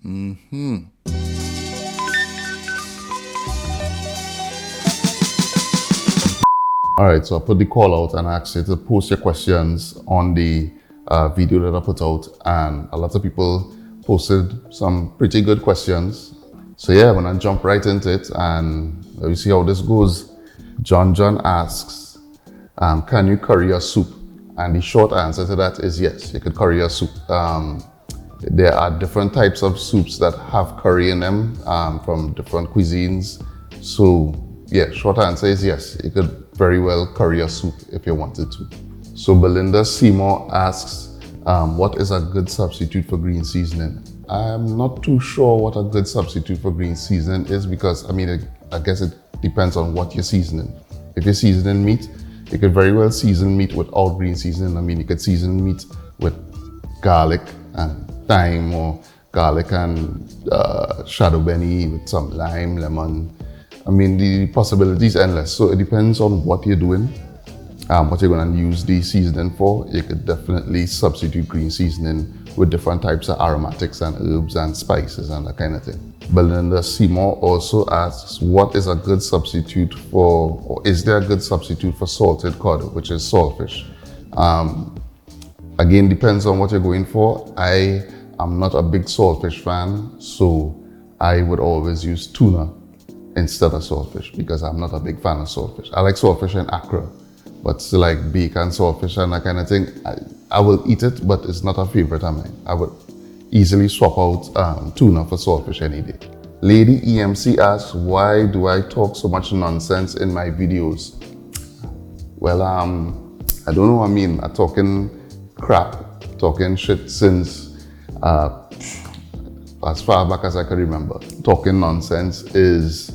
All right, so I put the call out and I asked you to post your questions on the video that I put out, and a lot of people posted some pretty good questions. So yeah, I'm gonna jump right into it and we see how this goes. John asks, can you curry your soup? And the short answer to that is yes, you could curry your soup. There are different types of soups that have curry in them from different cuisines. So yeah, short answer is yes, you could very well curry your soup if you wanted to. So Belinda Seymour asks, what is a good substitute for green seasoning? I'm not too sure what a good substitute for green seasoning is because, I guess it depends on what you're seasoning. If you're seasoning meat, you could very well season meat without green seasoning. You could season meat with garlic and thyme, or garlic and shadow benny with some lime, lemon. The possibility is endless. So it depends on what you're doing, what you're going to use the seasoning for. You could definitely substitute green seasoning with different types of aromatics and herbs and spices and that kind of thing. Belinda Seymour also asks, what is a good substitute for, or is there a good substitute for salted cod, which is saltfish? Again, depends on what you're going for. I am not a big saltfish fan, so I would always use tuna instead of saltfish because I'm not a big fan of saltfish. I like saltfish in Accra, but still like bacon, saltfish and that kind of thing, I will eat it, but it's not a favorite of mine. I would easily swap out tuna for saltfish any day. Lady EMC asks, why do I talk so much nonsense in my videos? Well, I don't know what I mean. I'm talking crap, talking shit since as far back as I can remember. Talking nonsense is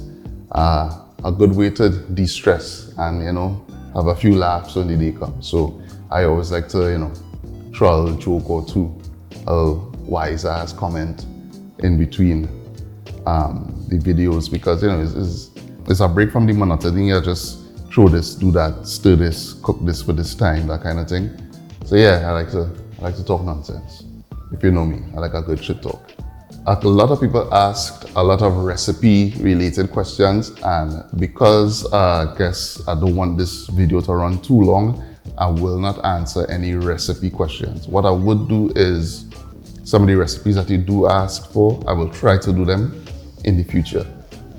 a good way to de-stress and, have a few laughs when the day comes. So I always like to, throw a joke or two, a wise ass comment in between the videos because, it's a break from the monotony. I just throw this, do that, stir this, cook this for this time, that kind of thing. So yeah, I like to talk nonsense. If you know me, I like a good shit talk. A lot of people asked a lot of recipe related questions, and because I guess I don't want this video to run too long, I will not answer any recipe questions. What I would do is some of the recipes that you do ask for, I will try to do them in the future.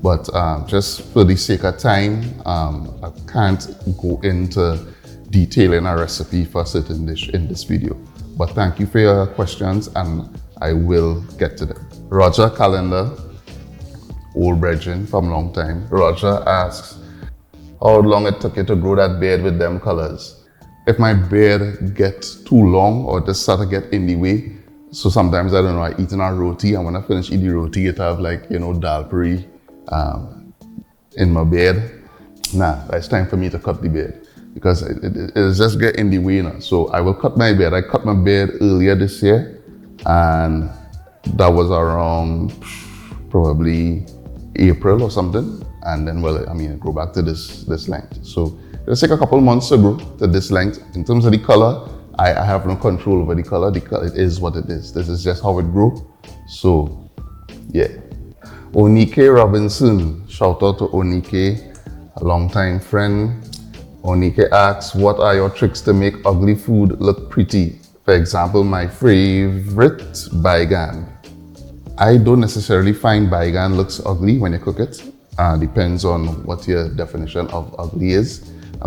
But just for the sake of time, I can't go into detailing a recipe for a certain dish in this video. But thank you for your questions and I will get to them. Roger Calendar, old brethren from long time. Roger asks, how long it took you to grow that beard with them colors? If my beard gets too long or just start to get in the way, so sometimes I don't know, I eat in a roti and when I finish eating the roti, it have like, dal puri in my beard. Nah, it's time for me to cut the beard because it's just get in the way now. So I will cut my beard. I cut my beard earlier this year and that was around probably April or something. And then, it grew back to this length. So it'll take a couple months to grow to this length. In terms of the color, I have no control over the color. The color, it is what it is. This is just how it grew. So, yeah. Onike Robinson, shout out to Onike, a longtime friend. Onike asks, what are your tricks to make ugly food look pretty? For example, my favorite baigan. I don't necessarily find baigan looks ugly when you cook it. Depends on what your definition of ugly is. I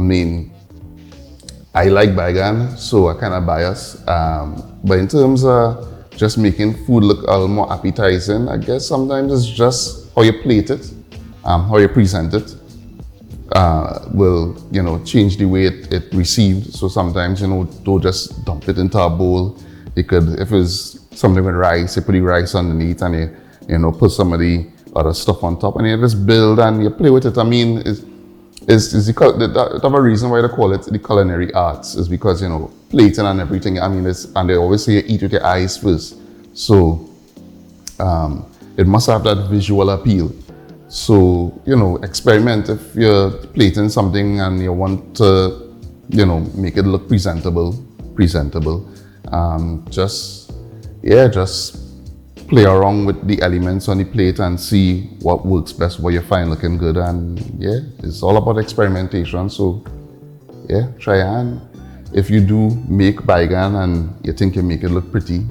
like baigan, so I kind of bias. But in terms of just making food look a little more appetizing, I guess sometimes it's just how you plate it, how you present it. Will change the way it received. So sometimes don't just dump it into a bowl. You could, if it's something with rice, you put the rice underneath and you put some of the other stuff on top and you just build and you play with it. Is the reason why they call it the culinary arts is because plating and everything. And they always say you eat with your eyes first. So it must have that visual appeal. So, experiment if you're plating something and you want to, make it look presentable. Just play around with the elements on the plate and see what works best, what you find looking good. And yeah, it's all about experimentation. So yeah, try and if you do make baigan and you think you make it look pretty,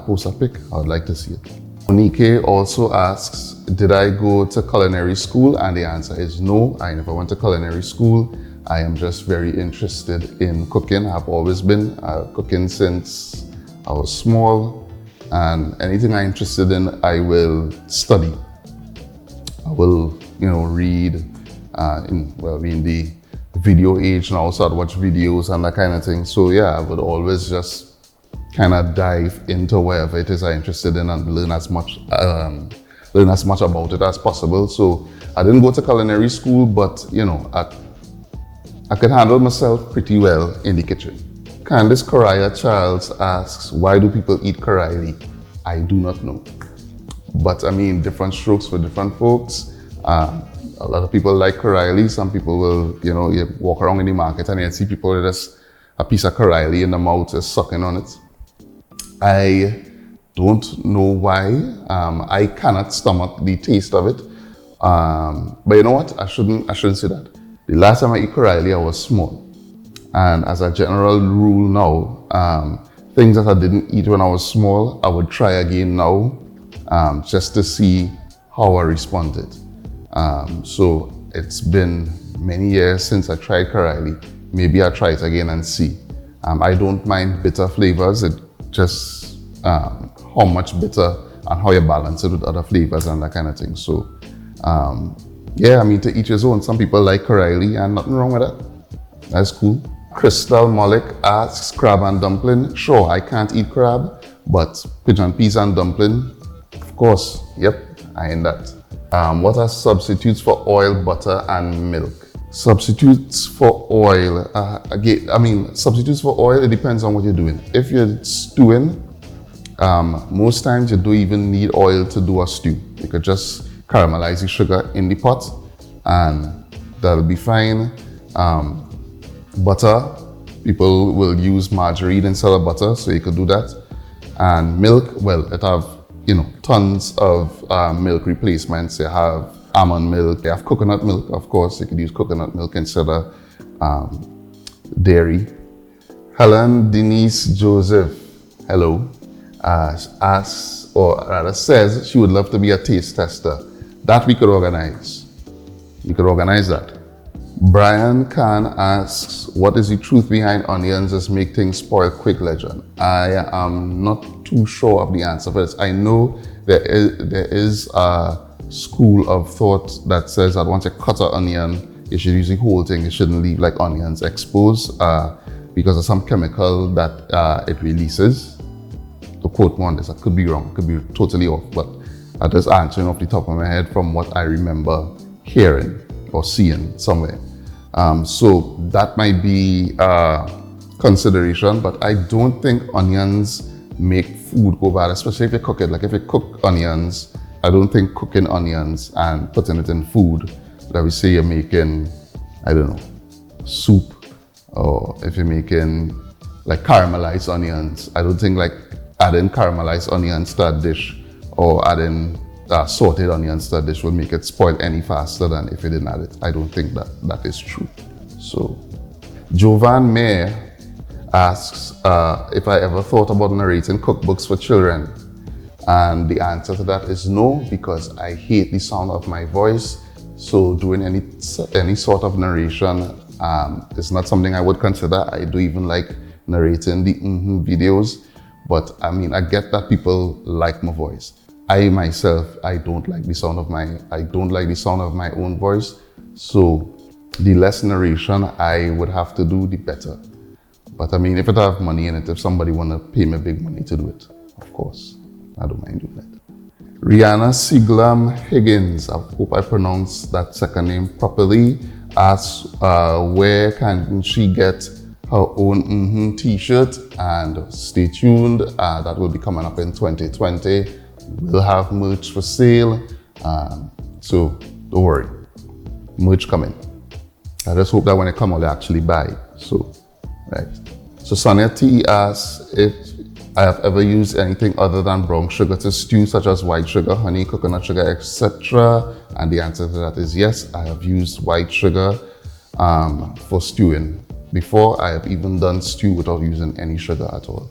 post a pic. I would like to see it. Monique also asks, did I go to culinary school? And the answer is no, I never went to culinary school. I am just very interested in cooking. I've always been cooking since I was small, and anything I'm interested in, I will study. I will, read. We're in the video age now, so I'd watch videos and that kind of thing. So yeah, I would always just kind of dive into wherever it is I'm interested in and learn as much about it as possible. So I didn't go to culinary school, but I could handle myself pretty well in the kitchen. Candice Correa Charles asks, why do people eat karaili? I do not know. But I mean, different strokes for different folks. A lot of people like karaili. Some people will, you walk around in the market and you see people with just a piece of karaili in the mouth just sucking on it. I don't know why. I cannot stomach the taste of it. But you know what? I shouldn't say that. The last time I eat karaili, I was small. And as a general rule now, things that I didn't eat when I was small, I would try again now, just to see how I responded. So it's been many years since I tried karaili. Maybe I'll try it again and see. I don't mind bitter flavors. It just how much bitter and how you balance it with other flavors and that kind of thing. So yeah, I mean, to each his own. Some people like karaili and nothing wrong with that. That's cool. Crystal Malik asks, crab and dumpling. Sure, I can't eat crab, but pigeon peas and dumpling, of course. Yep, I ain't that. What are substitutes for oil, butter, and milk? Substitutes for oil, substitutes for oil, it depends on what you're doing. If you're stewing, most times you don't even need oil to do a stew. You could just caramelize the sugar in the pot and that'll be fine. Butter, people will use margarine instead of butter, so you could do that. And milk, well, it have tons of milk replacements. You have almond milk, you have coconut milk, of course. You could use coconut milk instead of dairy. Helen Denise Joseph, hello, asks, or rather says, she would love to be a taste tester. That we could organize. We could organize that. Brian Khan asks, what is the truth behind onions that make things spoil quick, legend? I am not too sure of the answer for this. I know there is a school of thought that says that once you cut an onion, you should use the whole thing. You shouldn't leave like onions exposed because of some chemical that it releases. To quote me on this, I could be wrong, could be totally off, but I'm just answering off the top of my head from what I remember hearing or seeing somewhere. So that might be consideration, but I don't think onions make food go bad, especially if you cook it. Like if you cook onions, I don't think cooking onions and putting it in food, let me say you're making, I don't know, soup, or if you're making like caramelized onions, I don't think like adding caramelized onions to a dish or adding sauteed onions to a dish will make it spoil any faster than if you didn't add it. I don't think that is true. So, Jovan Mayer asks if I ever thought about narrating cookbooks for children. And the answer to that is no, because I hate the sound of my voice. So doing any sort of narration is not something I would consider. I do even like narrating the videos, but I mean, I get that people like my voice. I myself, I don't like the sound of my own voice. So the less narration I would have to do, the better. But I mean, if it have money in it, if somebody wanna pay me big money to do it, of course, I don't mind doing that. Rihanna Siglam Higgins, I hope I pronounced that second name properly, asks where can she get her own t-shirt, and stay tuned, that will be coming up in 2020. We'll have merch for sale, so don't worry, merch coming. I just hope that when it comes, I'll actually buy it. So, right. So Sonia T asks if I have ever used anything other than brown sugar to stew, such as white sugar, honey, coconut sugar, etc. And the answer to that is yes, I have used white sugar for stewing. Before, I have even done stew without using any sugar at all.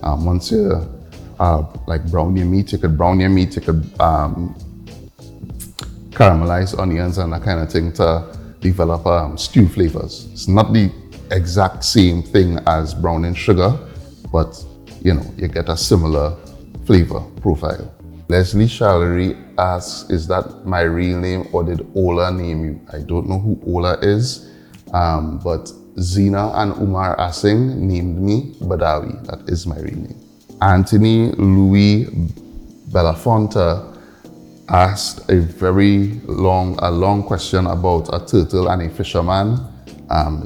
Once you like brown your meat, you could brown your meat, you could caramelize onions and that kind of thing to develop stew flavors. It's not the exact same thing as browning sugar, but you know, you get a similar flavor profile. Leslie Shallery asks, is that my real name or did Ola name you? I don't know who Ola is, but Zina and Umar Asing named me Baidawi. That is my real name. Anthony Louis Belafonte asked a long question about a turtle and a fisherman.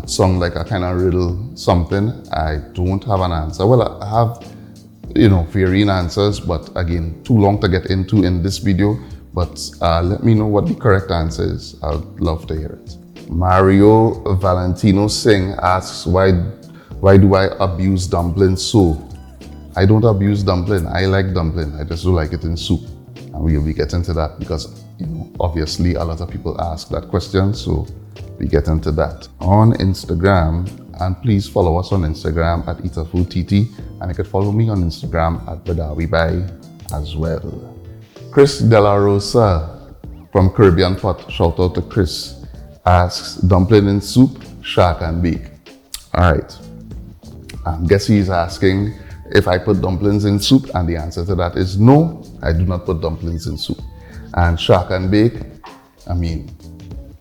It sounded like a kind of riddle something. I don't have an answer. Well, I have, you know, varying answers, but again, too long to get into in this video. But let me know what the correct answer is. I'd love to hear it. Mario Valentino Singh asks, why do I abuse dumplings so? I don't abuse dumpling. I like dumpling. I just don't like it in soup. And we'll be getting to that because, you know, obviously a lot of people ask that question. So we get into that on Instagram, and please follow us on Instagram at eatahfood, and you can follow me on Instagram at Baidawi as well. Chris De La Rosa from Caribbean Pot, shout out to Chris, asks, dumpling in soup, shark and bake. All right, guess he's asking if I put dumplings in soup, and the answer to that is no, I do not put dumplings in soup. And shark and bake, I mean,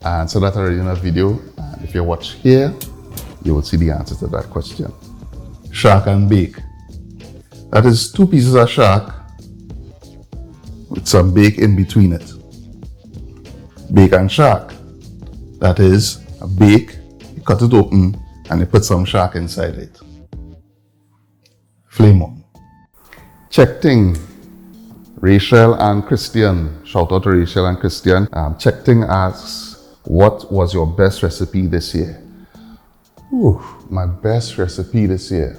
I answered that already in a video, and if you watch here, you will see the answer to that question. Shark and bake. That is 2 pieces of shark with some bake in between it. Bake and shark. That is a bake, you cut it open, and you put some shark inside it. Flame on. Check thing. Rachel and Christian. Shout out to Rachel and Christian. Check thing asks, what was your best recipe this year? Ooh, my best recipe this year.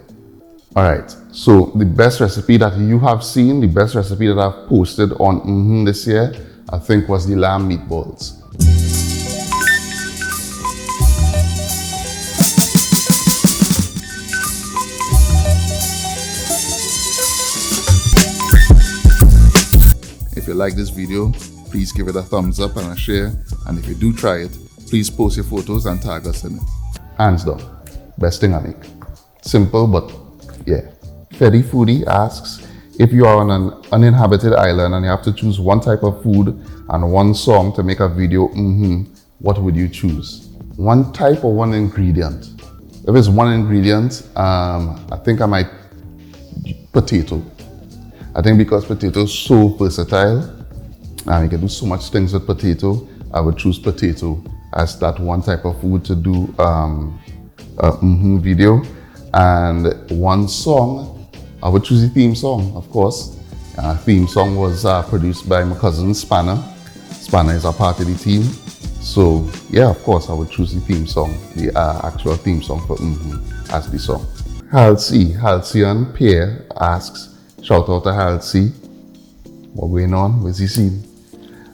All right, so the best recipe that you have seen, the best recipe that I've posted on this year, I think was the lamb meatballs. If you like this video, please give it a thumbs up and a share. And if you do try it, please post your photos and tag us in it. Hands down, best thing I make. Simple, but yeah. Freddy Foodie asks, if you are on an uninhabited island and you have to choose one type of food and one song to make a video, what would you choose? One type or one ingredient? If it's one ingredient, I think I might potato. I think because potato is so versatile and you can do so much things with potato, I would choose potato as that one type of food to do a video. And one song, I would choose the theme song, of course. Theme song was produced by my cousin Spanner. Spanner is a part of the team. So yeah, of course, I would choose the theme song, the actual theme song for as the song. Halcyon Pierre asks, shout out to Halsey. What going on? Where's he seen?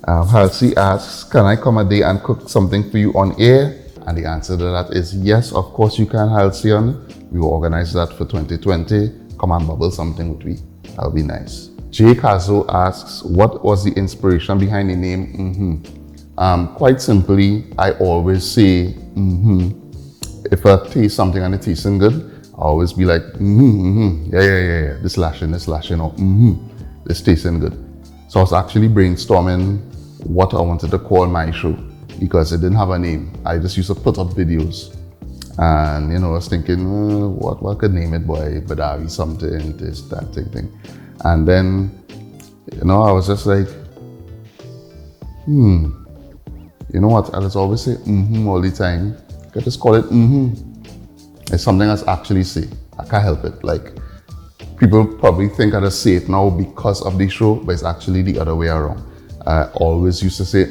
Halsey asks, can I come a day and cook something for you on air? And the answer to that is yes, of course you can, Halcyon. We will organize that for 2020. Come and bubble something with me. That'll be nice. Jake Hazo asks, what was the inspiration behind the name Quite simply, I always say if I taste something and it tasting good, I always be like yeah, this lashing, or this tasting good. So I was actually brainstorming what I wanted to call my show because it didn't have a name. I just used to put up videos. And you know, I was thinking, what could name it, boy? Baidawi something, this, that thing. And then, you know, I was just like, you know what? I just always say all the time. I could just call it It's something I actually say. I can't help it. Like, people probably think I just say it now because of the show, but it's actually the other way around. I always used to say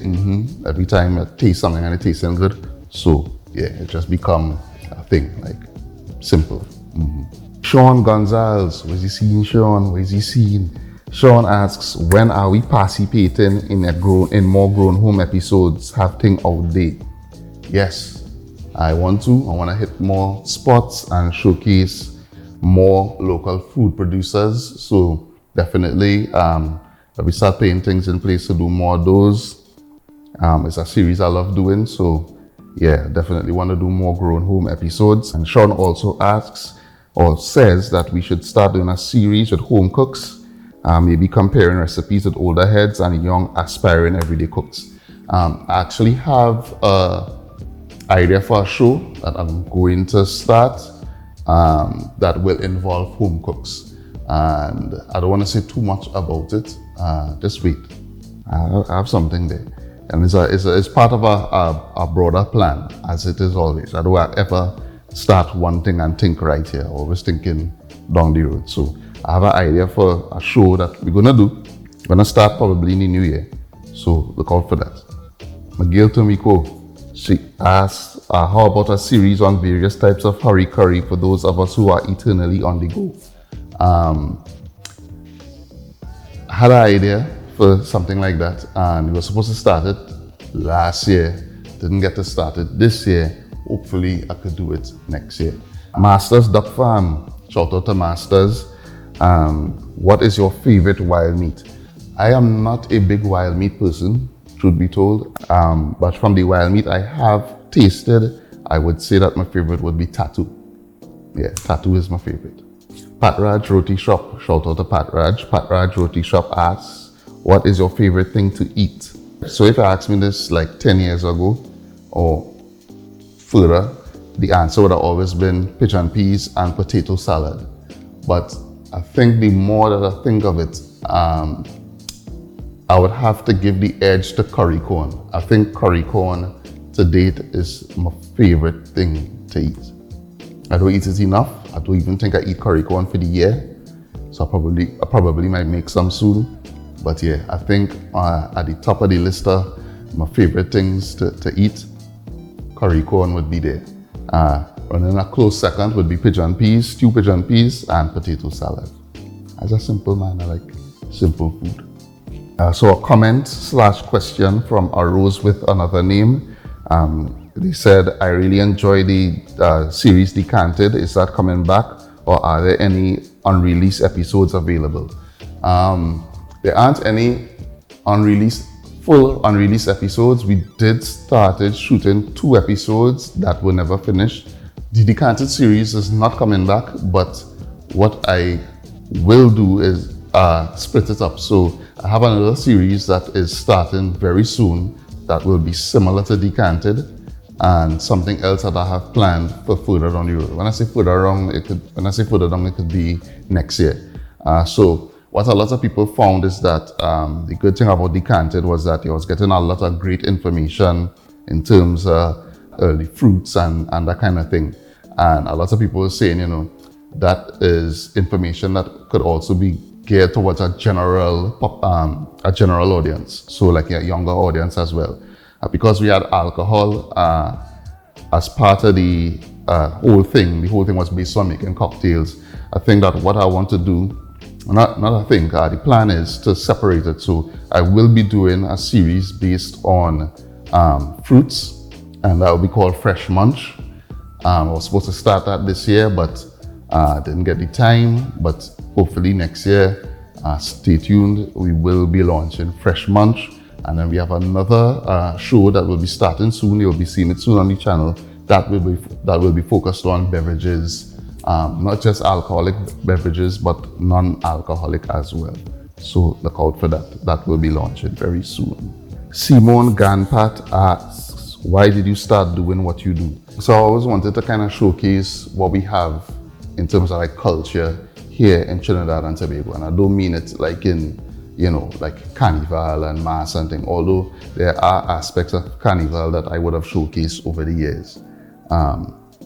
every time I taste something and it tastes good. So yeah, it just become a thing, like simple. Sean Gonzalez, what is he seeing, Sean? What is he seeing? Sean asks, when are we participating in more grown home episodes? Have thing out there? Yes, I want to hit more spots and showcase more local food producers. So definitely, we start putting things in place to do more of those. It's a series I love doing. So yeah, definitely want to do more grown home episodes. And Sean also asks or says that we should start doing a series with home cooks, maybe comparing recipes with older heads and young aspiring everyday cooks. I actually have an idea for a show that I'm going to start that will involve home cooks. And I don't want to say too much about it. Just wait. I have something there. And it's part of a broader plan, as it is always. I don't ever start one thing and think right here, always thinking down the road. So I have an idea for a show that we're gonna do. We're gonna start probably in the new year. So look out for that. Miguel Tomiko, she asked, how about a series on various types of curry for those of us who are eternally on the go? I had an idea for something like that, and we were supposed to start it last year. Didn't get to start it this year. Hopefully I could do it next year. Masters Duck Farm, shout out to Masters. What is your favorite wild meat? I am not a big wild meat person, truth be told, but from the wild meat I have tasted, I would say that my favorite would be tattoo. Yeah, tattoo is my favorite. Pat Raj Roti Shop, shout out to Pat Raj. Pat Raj Roti Shop asks, what is your favorite thing to eat? So if you asked me this like 10 years ago or further, the answer would have always been pigeon peas and potato salad. But I think the more that I think of it, I would have to give the edge to curry corn. I think curry corn to date is my favorite thing to eat. I don't eat it enough. I don't even think I eat curry corn for the year. So I probably might make some soon. But yeah, I think at the top of the list of my favorite things to eat, curry corn would be there. And then a close second would be pigeon peas, stewed pigeon peas, and potato salad. As a simple man, I like simple food. So a comment/question from a rose with another name. They said, I really enjoy the series Decanted. Is that coming back, or are there any unreleased episodes available? There aren't any full unreleased episodes. We did started shooting 2 episodes that were never finished. The Decanted series is not coming back, but what I will do is split it up. So I have another series that is starting very soon that will be similar to Decanted, and something else that I have planned for further down the road. When I say further down, it could be next year. So what a lot of people found is that the good thing about Decanted was that you was getting a lot of great information in terms of early fruits and that kind of thing. And a lot of people were saying, that is information that could also be geared towards a general audience. So like a younger audience as well. Because we had alcohol as part of the whole thing was based on making cocktails. I think that what I want to do, the plan is to separate it. So I will be doing a series based on fruits, and that will be called Fresh Munch. I was supposed to start that this year, but didn't get the time. But hopefully next year, stay tuned. We will be launching Fresh Munch. And then we have another show that will be starting soon. You'll be seeing it soon on the channel. That will be focused on beverages, not just alcoholic beverages, but non-alcoholic as well. So look out for that. That will be launching very soon. Simone Ganpat asks, why did you start doing what you do? So I always wanted to kind of showcase what we have in terms of like culture here in Trinidad and Tobago. And I don't mean it like in like carnival and mass and thing, although there are aspects of carnival that I would have showcased over the years.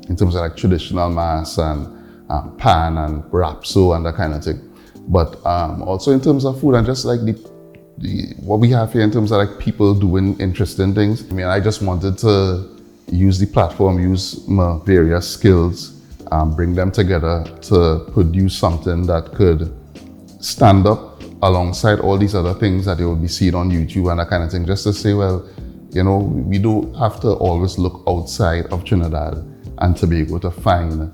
In terms of like traditional mass and pan and rapso and that kind of thing. But also in terms of food and just like what we have here in terms of like people doing interesting things. I mean, I just wanted to use the platform, use my various skills bring them together to produce something that could stand up alongside all these other things that they will be seeing on YouTube and that kind of thing, just to say, well, you know, we don't have to always look outside of Trinidad and Tobago to find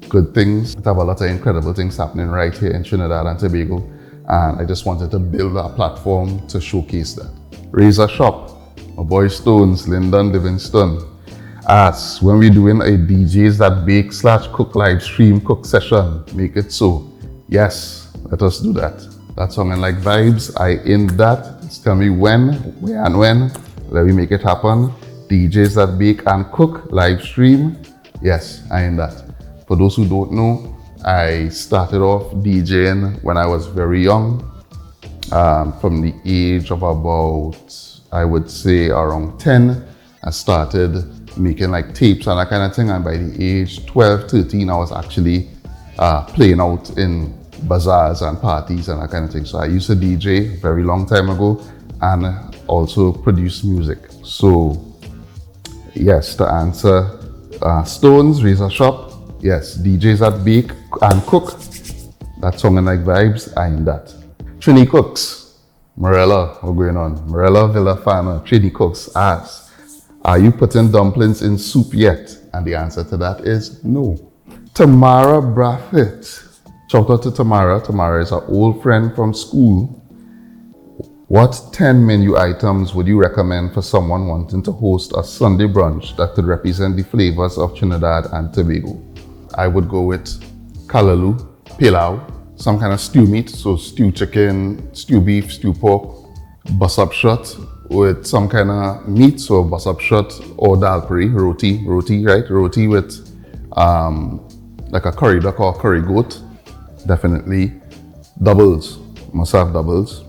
good things. We have a lot of incredible things happening right here in Trinidad and Tobago, and I just wanted to build a platform to showcase that. Razor Shop, my boy Stones, Lyndon Livingston, asks, when we're doing a DJs That Bake / Cook live stream cook session, make it so. Yes, let us do that. That song and like vibes, I in that. Just tell me when, where and when. Let me make it happen. DJs That Bake and Cook live stream. Yes, I in that. For those who don't know, I started off DJing when I was very young. From the age of about, I would say around 10, I started making like tapes and that kind of thing, and by the age 12, 13, I was actually playing out in bazaars and parties and that kind of thing. So I used to DJ a very long time ago and also produce music. So yes, to answer Stones, Razor Shop, yes, DJs That Bake and Cook, that song and like vibes, I in that. Trini Cooks, Morella, what's going on? Morella Villafana, Trini Cooks asks, are you putting dumplings in soup yet? And the answer to that is no. Tamara Braffett, shout out to Tamara. Tamara is our old friend from school. What 10 menu items would you recommend for someone wanting to host a Sunday brunch that could represent the flavors of Trinidad and Tobago? I would go with kalalu, pilau, some kind of stew meat, so stew chicken, stew beef, stew pork, bus up shot with some kind of meat, so bus up shot or dal puri, roti, right? Roti with like a curry duck or curry goat. Definitely doubles, must have doubles.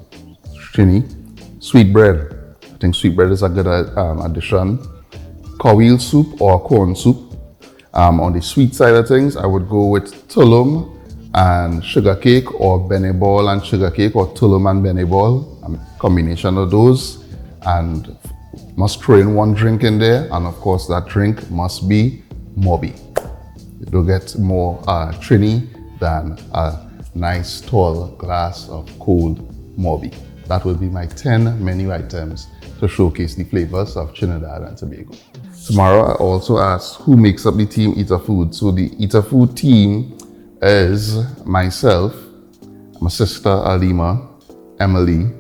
Chini, sweet bread. I think sweet bread is a good addition. Kowil soup or corn soup. On the sweet side of things, I would go with tulum and sugar cake, or benebol and sugar cake, or tulum and benebol, combination of those, and must throw in one drink in there, and of course that drink must be Moby. You don't get more Trini than a nice tall glass of cold Moby. That will be my 10 menu items to showcase the flavors of Trinidad and Tobago. Tomorrow I also asked who makes up the team eatahfood. So the eatahfood team is myself, my sister Alima, Emily,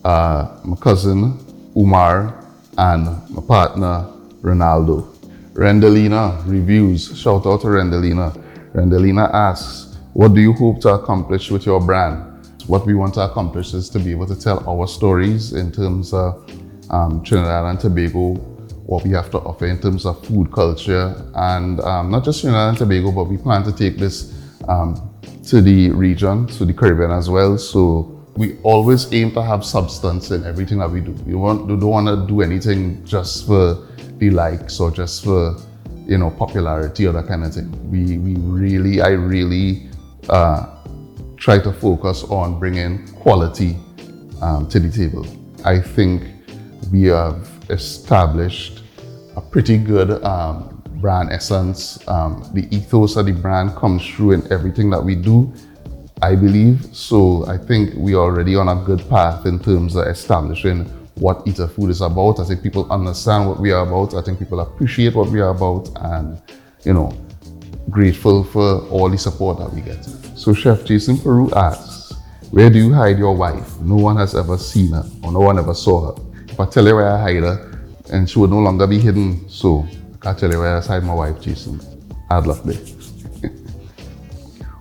my cousin Umar, and my partner Ronaldo. Rendelina reviews, shout out to Rendelina. Rendelina asks, what do you hope to accomplish with your brand? What we want to accomplish is to be able to tell our stories in terms of Trinidad and Tobago, what we have to offer in terms of food culture, and not just Trinidad and Tobago, but we plan to take this to the region, to the Caribbean as well. So we always aim to have substance in everything that we do. We don't want to do anything just for the likes or just for, you know, popularity or that kind of thing. I really try to focus on bringing quality to the table. I think we have established a pretty good brand essence. The ethos of the brand comes through in everything that we do, I believe. So I think we are already on a good path in terms of establishing what eatahfood is about. I think people understand what we are about. I think people appreciate what we are about, and, you know, grateful for all the support that we get. So Chef Jason Peru asks, where do you hide your wife? No one has ever seen her, or no one ever saw her. If I tell you where I hide her, and she would no longer be hidden, so I can't tell you where I hide my wife, Jason. Hard luck there.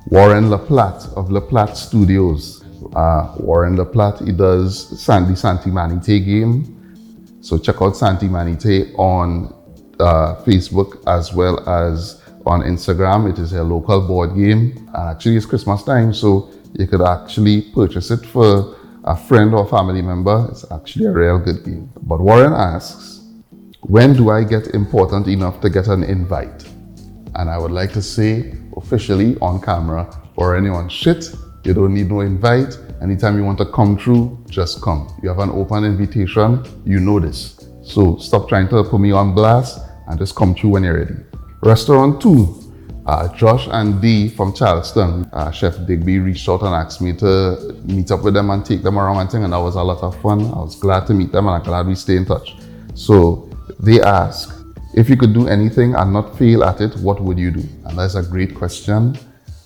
Warren LaPlatte of LaPlatte Studios. Warren LaPlatte, he does the Santi Manite game. So check out Santi Manite on Facebook as well as on Instagram. It is a local board game. Actually, it's Christmas time, so you could actually purchase it for a friend or family member. It's actually a real good game. But Warren asks, when do I get important enough to get an invite? And I would like to say officially on camera, for anyone, shit, you don't need no invite. Anytime you want to come through, just come. You have an open invitation, you know this. So stop trying to put me on blast and just come through when you're ready. Restaurant 2, Josh and Dee from Charleston, Chef Digby reached out and asked me to meet up with them and take them around and thing, and that was a lot of fun. I was glad to meet them and I'm glad we stay in touch. So they asked, if you could do anything and not fail at it, what would you do? And that's a great question.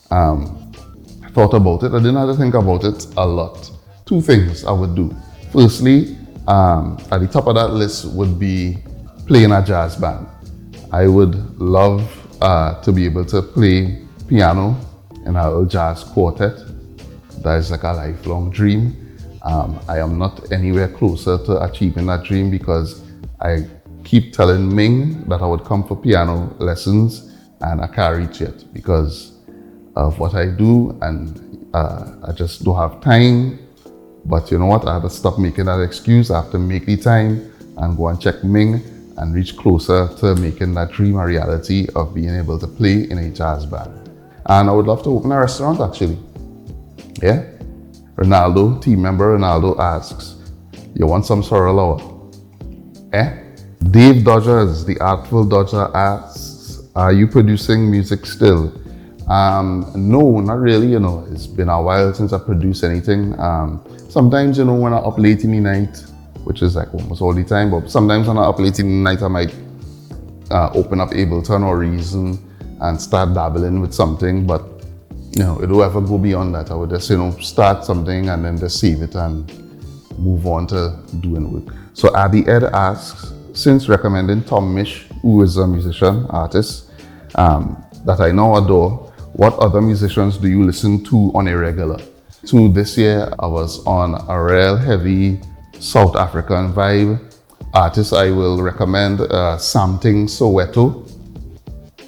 I thought about it. I didn't have to think about it a lot. 2 things I would do. Firstly, at the top of that list would be playing a jazz band. I would love to be able to play piano in a little jazz quartet. That is like a lifelong dream. I am not anywhere closer to achieving that dream because I keep telling Ming that I would come for piano lessons and I can't reach it because of what I do, and I just don't have time. But you know what? I had to stop making that excuse. I have to make the time and go and check Ming and reach closer to making that dream a reality of being able to play in a jazz band. And I would love to open a restaurant actually. Yeah. Ronaldo, team member Ronaldo asks, you want some sorrel? Dave Dodgers, the Artful Dodger asks, are you producing music still? No, not really, you know. It's been a while since I produced anything. Sometimes, you know, when I'm up late in the night, which is like almost all the time, but sometimes when I'm up late in the night, I might open up Ableton or Reason and start dabbling with something, but you know, it don't ever go beyond that. I would just, you know, start something and then just save it and move on to doing work. So Abby Ed asks, since recommending Tom Misch, who is a musician, artist, that I now adore, what other musicians do you listen to on a regular? So this year I was on a real heavy South African vibe. Artists I will recommend, Something Soweto,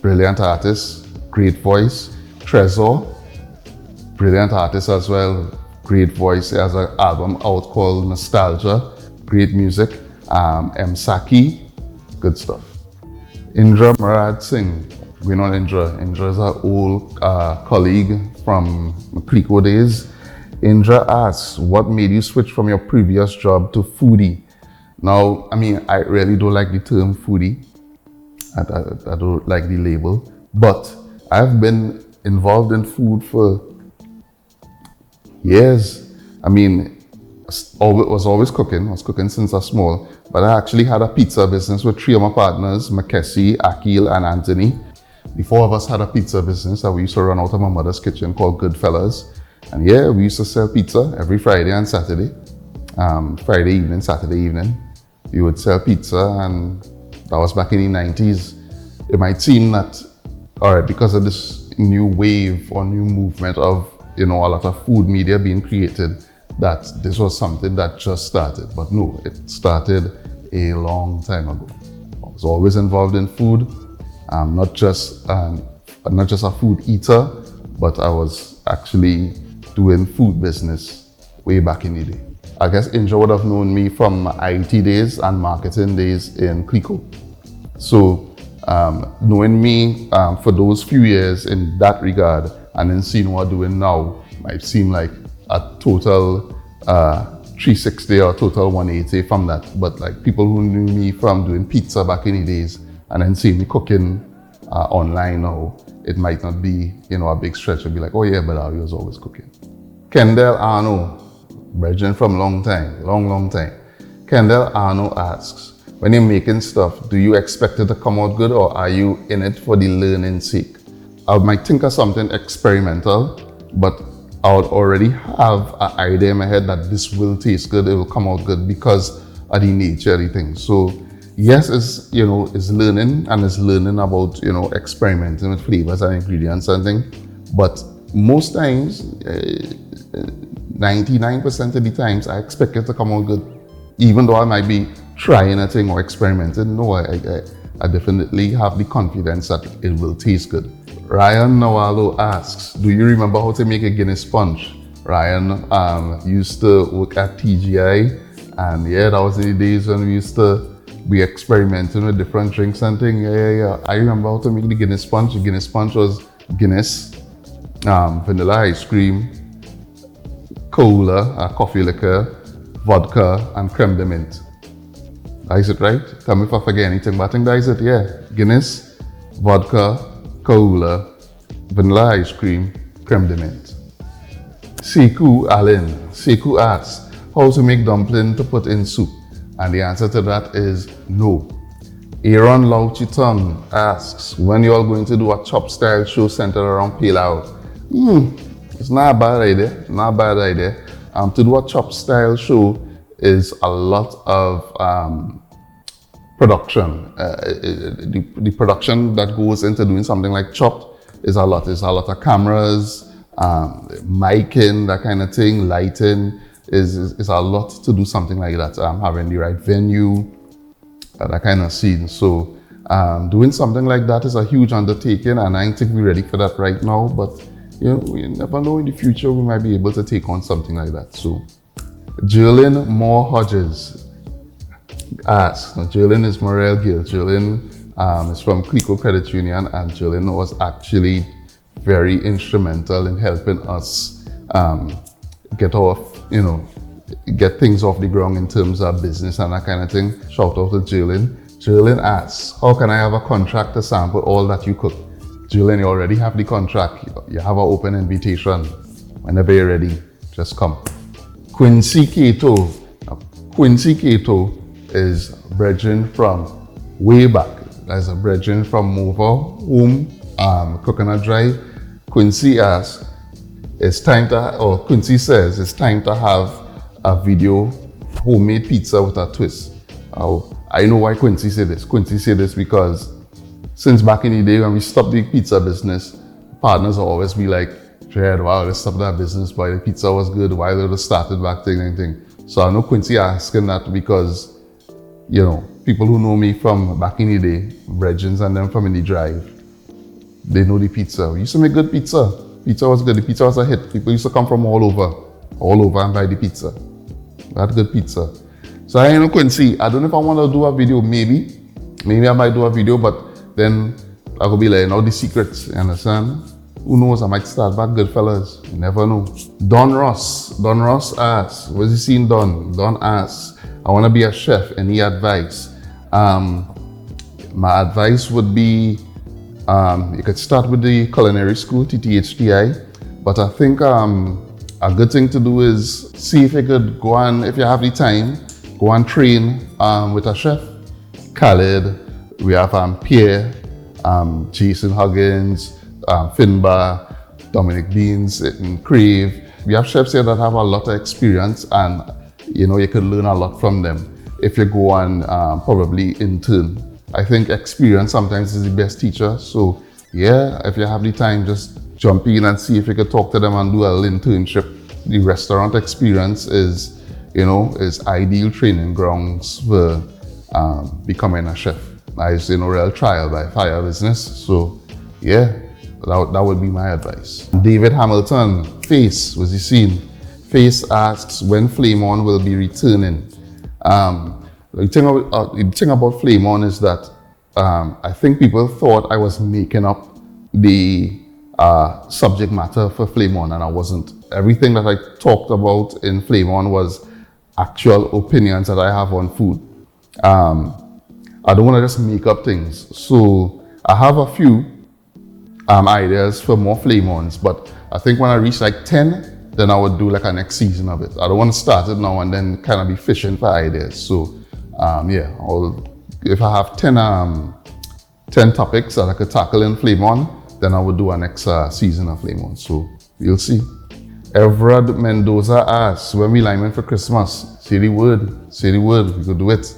brilliant artist, great voice. Trezor, brilliant artist as well, great voice. He has an album out called Nostalgia, great music. M. Saki, good stuff. Indra Murad Singh, we know Indra. Indra is our old colleague from Clico days. Indra asks, what made you switch from your previous job to foodie? Now, I mean, I really don't like the term foodie. I don't like the label, but I've been involved in food for years. I mean, I was always cooking. I was cooking since I was small, but I actually had a pizza business with 3 of my partners, Makesi, Akil, and Anthony. The 4 of us had a pizza business that we used to run out of my mother's kitchen called Goodfellas. And yeah, we used to sell pizza every Friday and Saturday. Friday evening, Saturday evening, we would sell pizza, and that was back in the 90s. It might seem that, all right, because of this new wave or new movement of, you know, a lot of food media being created, that this was something that just started. But no, it started a long time ago. I was always involved in food. Not just a food eater, but I was actually doing food business way back in the day. I guess Indra would have known me from IT days and marketing days in Clico. So knowing me for those few years in that regard, and then seeing what I'm doing now might seem like a total 360 or total 180 from that. But like people who knew me from doing pizza back in the days and then seeing me cooking online now, it might not be, you know, a big stretch to be like, oh yeah, but I was always cooking. Kendall Arno, brethren from long time. Kendall Arno asks, when you're making stuff, do you expect it to come out good, or are you in it for the learning sake? I might think of something experimental, but I would already have an idea in my head that this will taste good, it will come out good because of the nature of the thing. So yes, it's, you know, it's learning, and it's learning about, you know, experimenting with flavors and ingredients and things. But most times, 99% of the times, I expect it to come out good. Even though I might be trying a thing or experimenting, no, I definitely have the confidence that it will taste good. Ryan Nawalo asks, do you remember how to make a Guinness sponge? Ryan used to work at TGI, and yeah, that was in the days when we used to be experimenting with different drinks and things. Yeah. I remember how to make the Guinness sponge. The Guinness sponge was Guinness, vanilla ice cream, cola, coffee liquor, vodka, and creme de menthe. That is it, right? Tell me if I forget anything, but I think that is it, yeah. Guinness, vodka, Kaula, vanilla ice cream, creme de menthe. Sekou Allen. Sekou asks, how to make dumpling to put in soup? And the answer to that is no. Aaron Lauchitong asks, when you are going to do a chop style show centered around pilau? It's not a bad idea, not a bad idea. To do a chop style show is a lot of production. The production that goes into doing something like chop is a lot. It's a lot of cameras, miking, that kind of thing, lighting. Is a lot to do something like that. Having the right venue, that kind of scene. So doing something like that is a huge undertaking, and I think we're ready for that right now. But we never know, in the future we might be able to take on something like that. So Jerlyn Moore Hodges asks. Now, Jerlyn is Morel Gill. Jerlyn is from Clico Credit Union, and Jerlyn was actually very instrumental in helping us get things off the ground in terms of business and that kind of thing. Shout out to Jerlyn. Jerlyn asks, how can I have a contract to sample all that you cook? Jerlyn, you already have the contract. You have an open invitation. Whenever you're ready, just come. Quincy Cato. Now, Quincy Cato is brethren from way back. That's a brethren from Mova Home, Coconut Drive. Quincy asks, Quincy says it's time to have a video homemade pizza with a twist. I know why Quincy said this. Quincy said this because since back in the day when we stopped the pizza business, partners will always be like, Jared, wow, let's stop that business, but the pizza was good, why they would started back thing and thing. So I know Quincy asking that because, people who know me from back in the day, brethren and them from in the drive, they know the pizza. We used to make good pizza. Pizza was good. The pizza was a hit. People used to come from all over and buy the pizza. We had good pizza. So I know Quincy, I don't know if I want to do a video, maybe I might do a video, but then I could be like, the secrets, you understand? Who knows, I might start back Goodfellas. You never know. Don Ross asks, what's he seen Don? Don asks, I want to be a chef, any advice? My advice would be, you could start with the Culinary School, TTHTI, but I think a good thing to do is see if you could go on, if you have the time, go and train with a chef. Khaled, we have Pierre, Jason Huggins, Finbar, Dominic Beans, and Crave. We have chefs here that have a lot of experience, and you could learn a lot from them if you go on probably intern. I think experience sometimes is the best teacher. So yeah, if you have the time, just jump in and see if you could talk to them and do a little internship. The restaurant experience is ideal training grounds for becoming a chef. It's real trial by fire business. So yeah, that would be my advice. David Hamilton, Face, was he seen? Face asks, when Flame On will be returning? The thing about Flame On is that I think people thought I was making up the subject matter for Flame On, and I wasn't. Everything that I talked about in Flame On was actual opinions that I have on food. I don't want to just make up things. So I have a few ideas for more Flame Ons, but I think when I reach like 10, then I would do like a next season of it. I don't want to start it now and then kind of be fishing for ideas. So if I have 10 topics that I could tackle in Flame On, then I would do a next season of Flame On. So you'll see. Everard Mendoza asks, when we liming for Christmas? Say the word, we could do it.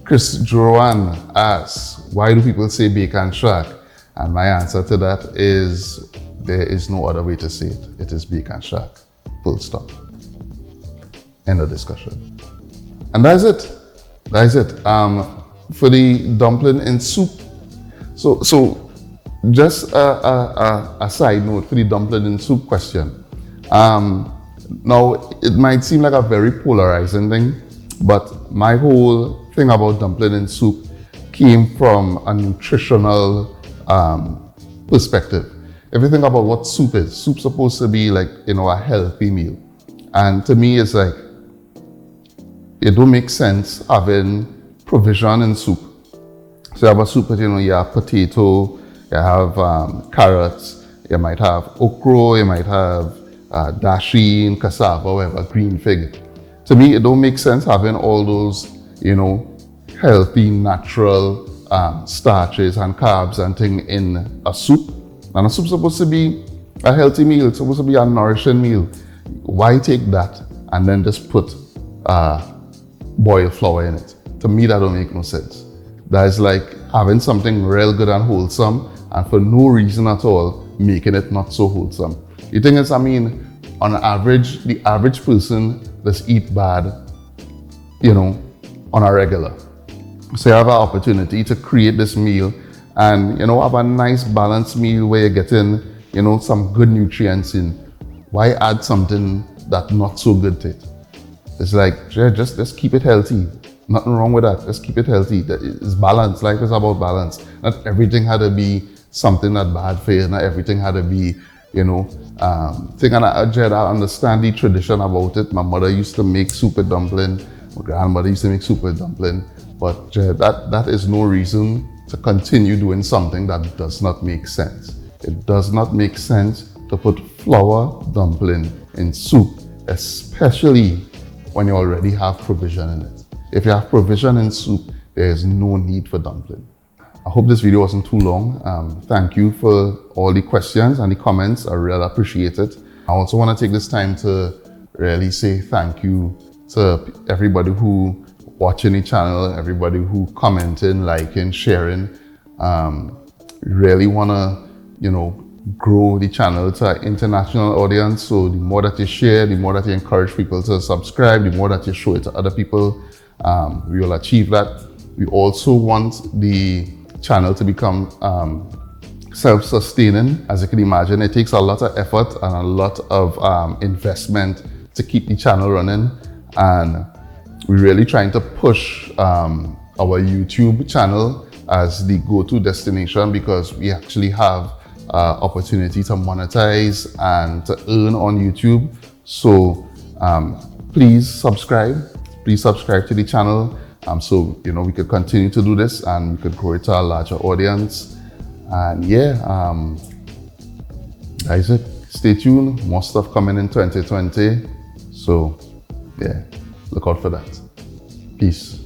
Chris Joran asks, why do people say Bacon Shack? And my answer to that is, there is no other way to say it. It is Bacon Shack. Full stop. End of discussion. And that's it. For the dumpling and soup. So just a side note for the dumpling and soup question. Now, it might seem like a very polarizing thing, but my whole thing about dumpling and soup came from a nutritional perspective. If you think about what soup is, soup's supposed to be like, a healthy meal. And to me, it's like, it don't make sense having provision in soup. So you have a soup with, you have potato, You have carrots, you might have okra, you might have dasheen, cassava, whatever, green fig. To me, it don't make sense having all those, you know, healthy, natural starches and carbs and thing in a soup. And a soup's supposed to be a healthy meal. It's supposed to be a nourishing meal. Why take that and then just put boiled flour in it? To me, that don't make no sense. That is like having something real good and wholesome, and for no reason at all, making it not so wholesome. The thing is, I mean, on average, the average person just eat bad, you know, on a regular. So you have an opportunity to create this meal and, you know, have a nice balanced meal where you're getting, you know, some good nutrients in. Why add something that's not so good to it? It's like, yeah, just keep it healthy. Nothing wrong with that. Just keep it healthy. It's balance. Life is about balance. Not everything had to be something that's bad for you. Not everything had to be, you know, thing. And I understand the tradition about it. My mother used to make soup with dumpling. My grandmother used to make soup with dumpling. But that is no reason to continue doing something that does not make sense. It does not make sense to put flour dumpling in soup, especially when you already have provision in it. If you have provision in soup, there is no need for dumpling. I hope this video wasn't too long. Thank you for all the questions and the comments. I really appreciate it. I also want to take this time to really say thank you to everybody who watching the channel, everybody who commenting, liking, sharing. Really want to, you know, grow the channel to an international audience. So the more that you share, the more that you encourage people to subscribe, the more that you show it to other people, we will achieve that. We also want the channel to become self-sustaining. As you can imagine, it takes a lot of effort and a lot of investment to keep the channel running. And we're really trying to push our YouTube channel as the go-to destination, because we actually have opportunity to monetize and to earn on YouTube. So please subscribe to the channel, so you know we could continue to do this and we could grow it to a larger audience. And yeah, that is it. Stay tuned, more stuff coming in 2020. So yeah, look out for that. Peace.